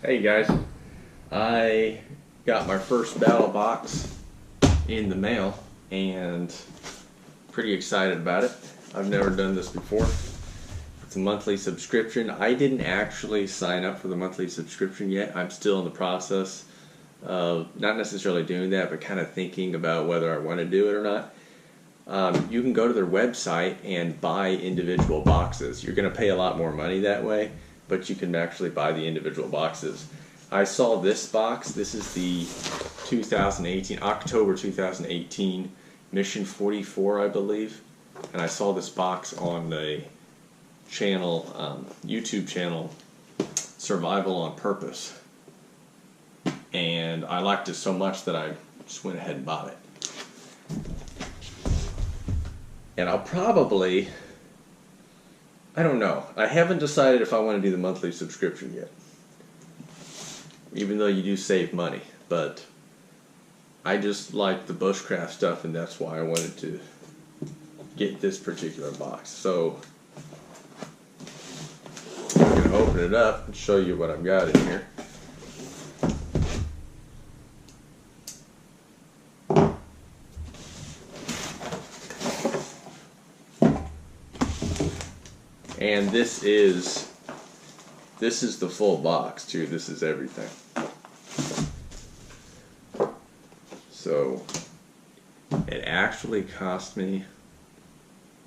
Hey guys, I got my first Battl Box in the mail and pretty excited about it. I've never done this before. It's a monthly subscription. I didn't actually sign up for the monthly subscription yet. I'm still in the process of not necessarily doing that, but kind of thinking about whether I want to do it or not. You can go to their website and buy individual boxes. You're going to pay a lot more money that way, but you can actually buy the individual boxes. I saw this box. This is the 2018, October 2018 Mission 44, I believe. And I saw this box on the channel, YouTube channel, Survival on Purpose. And I liked it so much that I just went ahead and bought it. And I'll probably, I don't know. I haven't decided if I want to do the monthly subscription yet. Even though you do save money. But I just like the bushcraft stuff, and that's why I wanted to get this particular box. So I'm going to open it up and show you what I've got in here. And this is the full box too. This is everything. So it actually cost me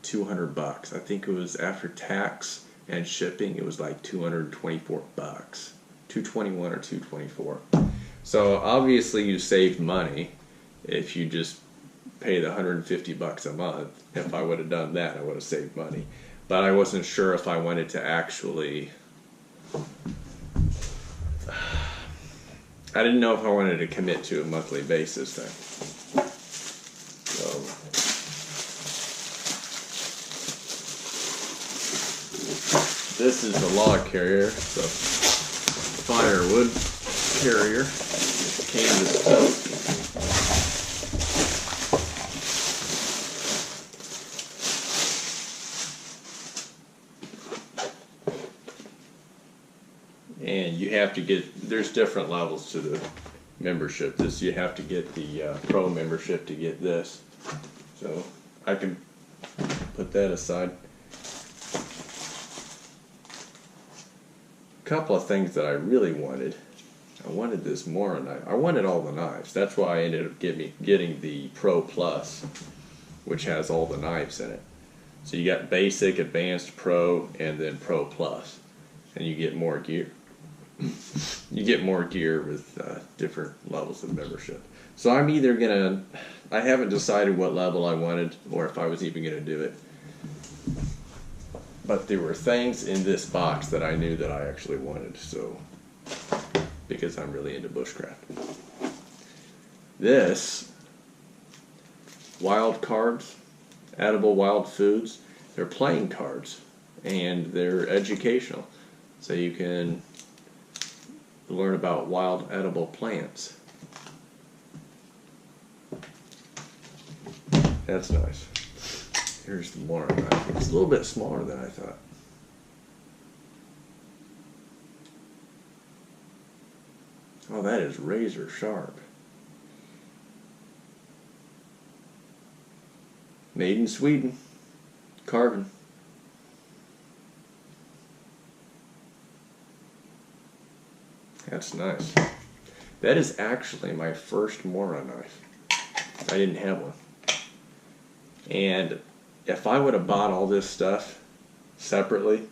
$200. I think it was after tax and shipping. It was like $224, $221 or $224. So obviously you saved money if you just pay the $150 a month. If I would have done that, I would have saved money. But I wasn't sure if I wanted to actually, I didn't know if I wanted to commit to a monthly basis then. So, this is the log carrier, the firewood carrier. It came with stuff. And you have to get, there's different levels to the membership. This, you have to get the pro membership to get this. So I can put that aside. A couple of things that I really wanted. I wanted this Mora knife. I wanted all the knives. That's why I ended up getting the Pro Plus, which has all the knives in it. So you got basic, advanced, pro, and then Pro Plus. And you get more gear. You get more gear with different levels of membership. So I'm either gonna, I haven't decided what level I wanted or if I was even gonna do it. But there were things in this box that I knew that I actually wanted, so, because I'm really into bushcraft. This, wild cards, edible wild foods, they're playing cards and they're educational. So you can learn about wild edible plants. That's nice. Here's the more. It's a little bit smaller than I thought. Oh, that is razor sharp. Made in Sweden. Carbon. That's nice. That is actually my first Mora knife. I didn't have one. And if I would have bought all this stuff separately,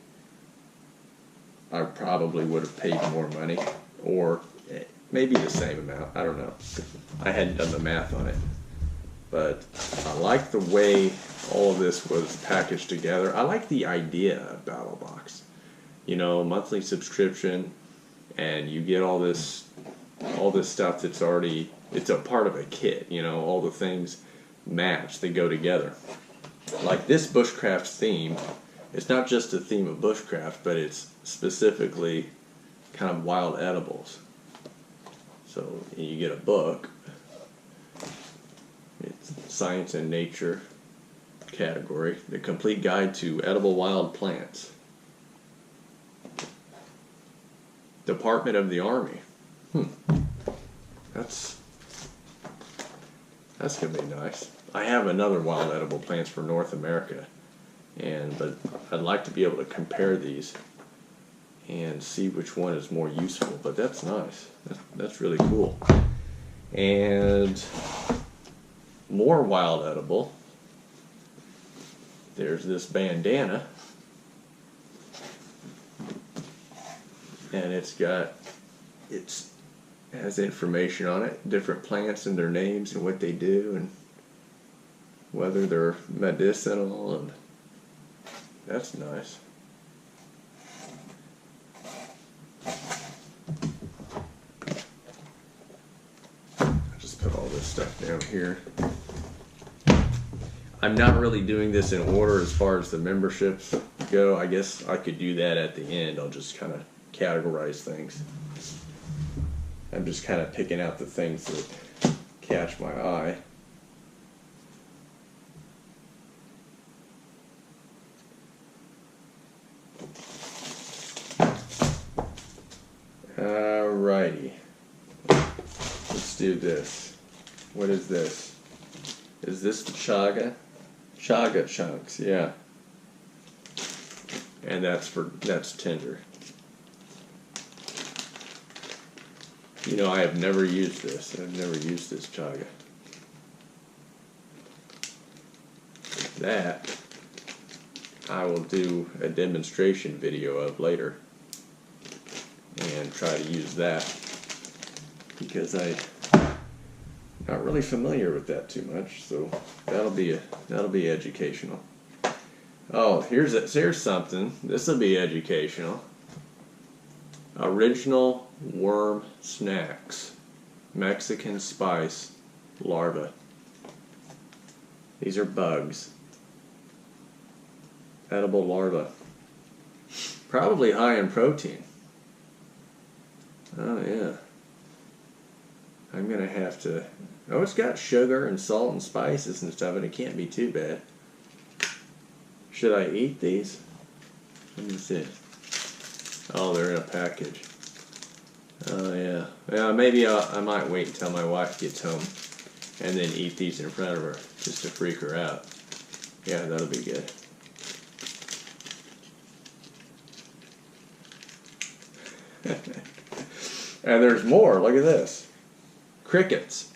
I probably would have paid more money, or maybe the same amount. I don't know. I hadn't done the math on it. But I like the way all of this was packaged together. I like the idea of Battl Box. You know, monthly subscription, and you get all this stuff that's already, it's a part of a kit, you know, all the things match, they go together. Like this bushcraft theme, it's not just a theme of bushcraft, but it's specifically kind of wild edibles. So you get a book, it's science and nature category, the complete guide to edible wild plants. Department of the Army. That's gonna be nice. I have another wild edible plants for North America, but I'd like to be able to compare these and see which one is more useful. But that's nice. That's really cool. And more wild edible. There's this bandana, and it has information on it, different plants and their names and what they do and whether they're medicinal, and that's nice. I'll just put all this stuff down here. I'm not really doing this in order as far as the memberships go. I guess I could do that at the end. I'll just kind of categorize things. I'm just kind of picking out the things that catch my eye. Alrighty. Let's do this. What is this? Is this the chaga? Chaga chunks, yeah. And that's tender. You know, I have never used this. I've never used this chaga. That I will do a demonstration video of later and try to use that, because I'm not really familiar with that too much, so that'll be educational. Oh, here's something. This will be educational. Original worm snacks, Mexican spice larvae. These are bugs. Edible larvae. Probably high in protein. Oh yeah. I'm gonna have to. Oh, it's got sugar and salt and spices and stuff, and it can't be too bad. Should I eat these? Let me see. Oh, they're in a package. Oh yeah. Yeah, maybe I might wait until my wife gets home and then eat these in front of her, just to freak her out. Yeah, that'll be good. And there's more. Look at this. Crickets.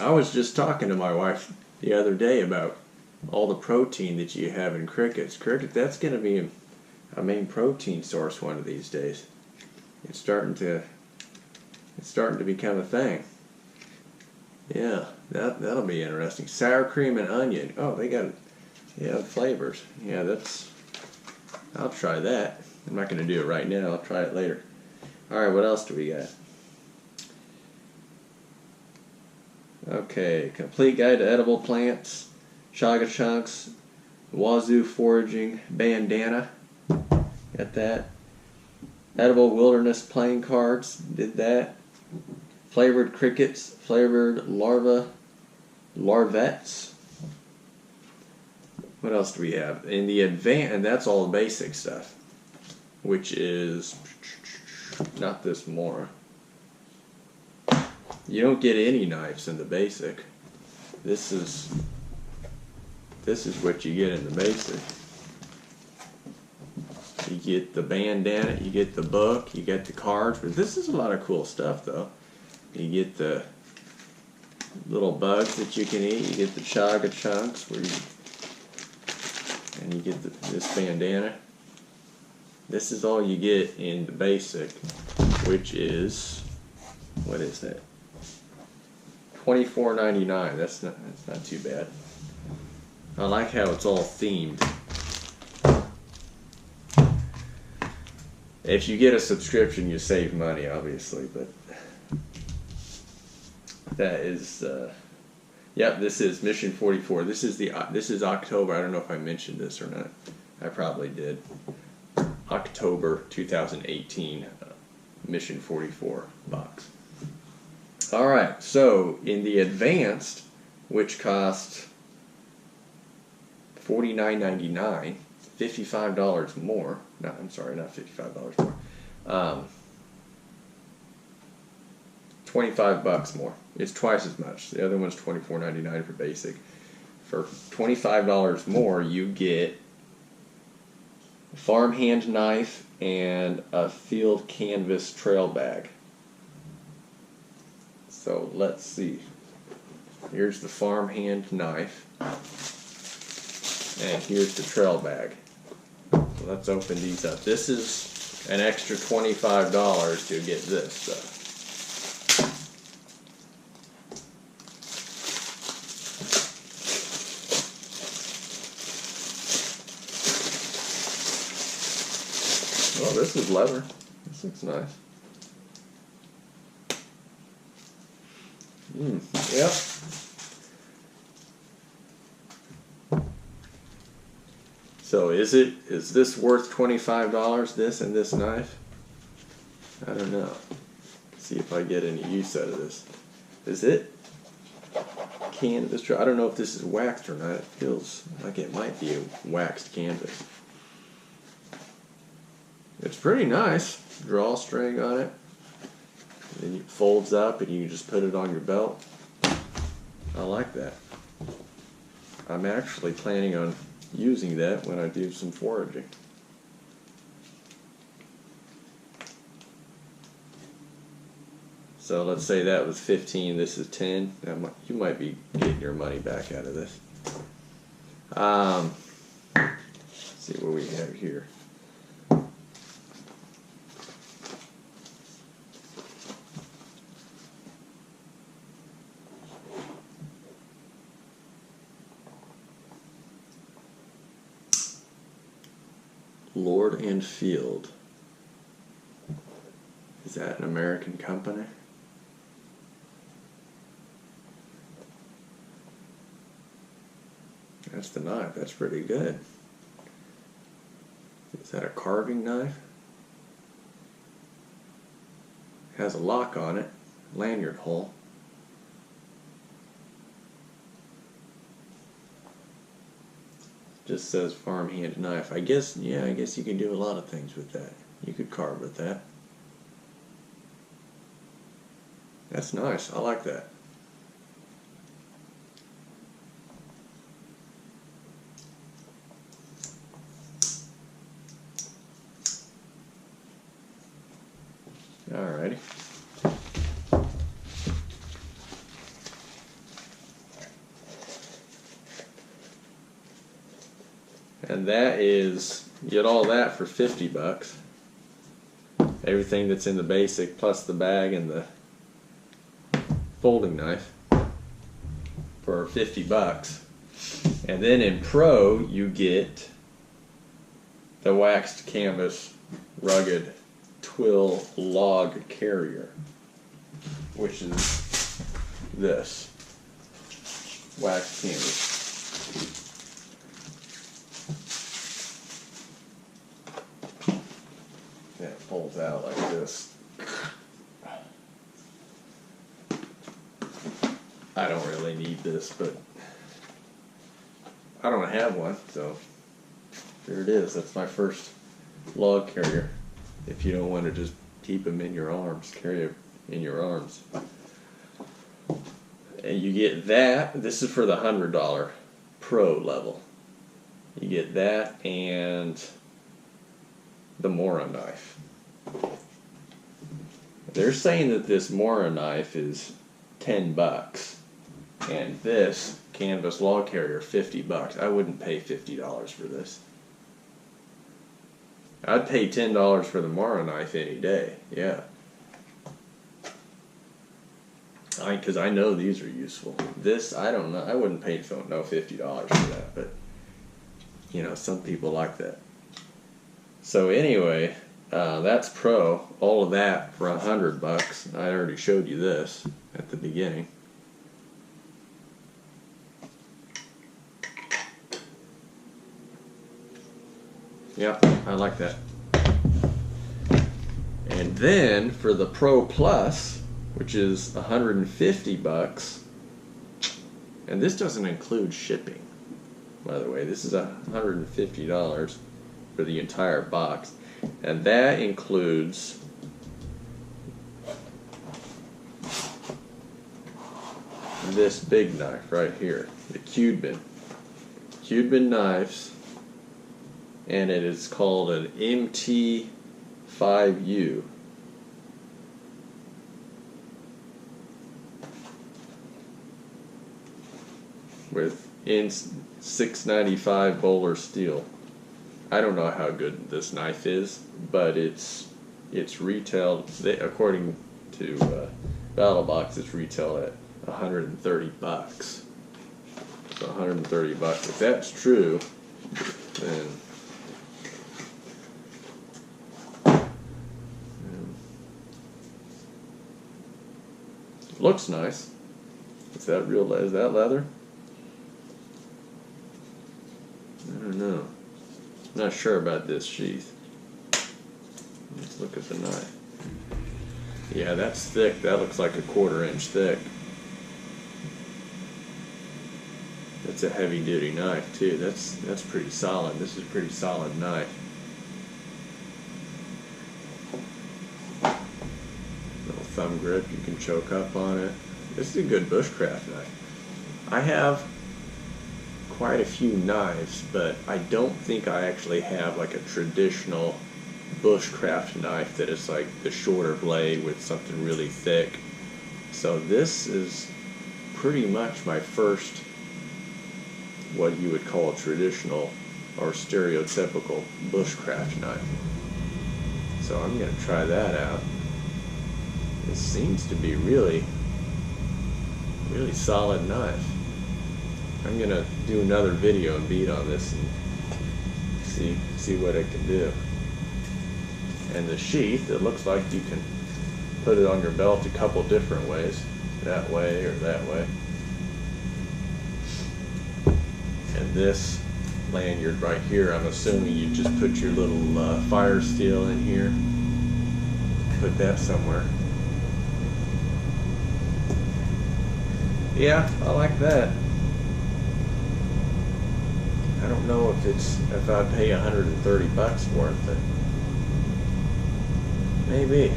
I was just talking to my wife the other day about all the protein that you have in crickets. That's going to be a main protein source one of these days. It's starting to become a thing. Yeah, that'll be interesting. Sour cream and onion. Oh, they got flavors. Yeah, I'll try that. I'm not going to do it right now. I'll try it later. All right, what else do we got? Okay, complete guide to edible plants, chaga chunks, wazoo foraging bandana. Got that. Edible wilderness playing cards. Did that. Flavored crickets, flavored larvettes. What else do we have? In the and that's all the basic stuff, which is not this more. You don't get any knives in the basic. This is what you get in the basic. You get the bandana, you get the book, you get the cards. But this is a lot of cool stuff, though. You get the little bugs that you can eat. You get the chaga chunks, and you get this bandana. This is all you get in the basic, which is, what is that? $24.99. That's not too bad. I like how it's all themed. If you get a subscription, you save money, obviously, but that is, yep, this is Mission 44. This is October. I don't know if I mentioned this or not. I probably did. October 2018 Mission 44 box. Alright, so in the advanced, which cost $49.99, $55 more. No, I'm sorry, not $55 more. $25 more. It's twice as much. The other one's $24.99 for basic. For $25 more, you get a farmhand knife and a field canvas trail bag. So let's see. Here's the farmhand knife, and here's the trail bag. So let's open these up. This is an extra $25 to get this stuff. Oh, this is leather. This looks nice. Yep. So is this worth $25, this and this knife? I don't know. See if I get any use out of this. Is it canvas? I don't know if this is waxed or not. It feels like it might be a waxed canvas. It's pretty nice. Drawstring on it. And then it folds up and you can just put it on your belt. I like that. I'm actually planning on using that when I do some foraging. So let's say that was 15, this is 10. You might be getting your money back out of this. Let's see what we have here. Lord and Field. Is that an American company? That's the knife. That's pretty good. Is that a carving knife? Has a lock on it. Lanyard hole. Just says farmhand knife. I guess you can do a lot of things with that. You could carve with that. That's nice. I like that. Alrighty. And that is, you get all that for $50. Everything that's in the basic plus the bag and the folding knife for $50. And then in Pro you get the waxed canvas rugged twill log carrier, which is this waxed canvas. And it folds out like this. I don't really need this, but I don't have one, so there it is. That's my first log carrier. If you don't want to just keep them in your arms, carry them in your arms. And you get that. This is for the $100 Pro level. You get that and the Mora knife. They're saying that this Mora knife is $10 and this canvas log carrier $50. I wouldn't pay $50 for this. I'd pay $10 for the Mora knife any day. Yeah. Because I know these are useful. This, I don't know. I wouldn't pay no $50 for that, but you know, some people like that. So anyway, that's Pro. All of that for $100. I already showed you this at the beginning. Yep, I like that. And then for the Pro Plus, which is $150, and this doesn't include shipping, by the way. This is $150 for the entire box. And that includes this big knife right here, the Cudman knives, and it is called an MT5U. With in 695 Bowler steel. I don't know how good this knife is, but it's retailed, according to Battl Box, it's retailed at $130. So $130. If that's true, then looks nice. Is that real? Is that leather? I don't know. Not sure about this sheath. Let's look at the knife. Yeah, that's thick. That looks like a 1/4 inch thick. That's a heavy duty knife too. That's pretty solid. This is a pretty solid knife. Little thumb grip, you can choke up on it. This is a good bushcraft knife. I have quite a few knives, but I don't think I actually have like a traditional bushcraft knife that is like the shorter blade with something really thick. So this is pretty much my first, what you would call a traditional or stereotypical bushcraft knife. So I'm going to try that out. It seems to be really solid knife. I'm going to do another video and beat on this and see what it can do. And the sheath, it looks like you can put it on your belt a couple different ways. That way or that way. And this lanyard right here, I'm assuming you just put your little fire steel in here. Put that somewhere. Yeah, I like that. I don't know if I'd pay $130 for it, but maybe.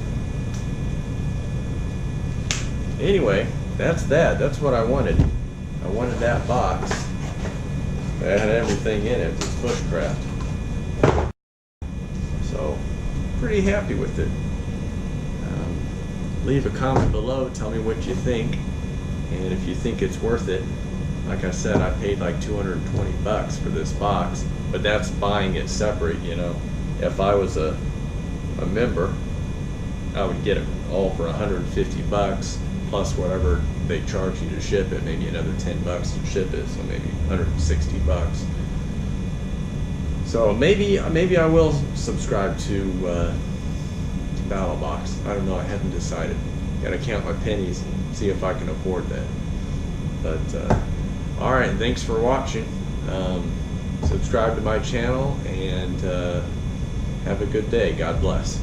Anyway, that's that. That's what I wanted. I wanted that box. It had everything in it. It's bushcraft. So, pretty happy with it. Leave a comment below. Tell me what you think. And if you think it's worth it. Like I said, I paid like $220 for this box, but that's buying it separate, you know. If I was a member, I would get it all for $150 plus whatever they charge you to ship it, maybe another $10 to ship it, so maybe $160. So maybe I will subscribe to Battl Box. I don't know, I haven't decided. Gotta count my pennies and see if I can afford that. But alright, thanks for watching. Subscribe to my channel and have a good day. God bless.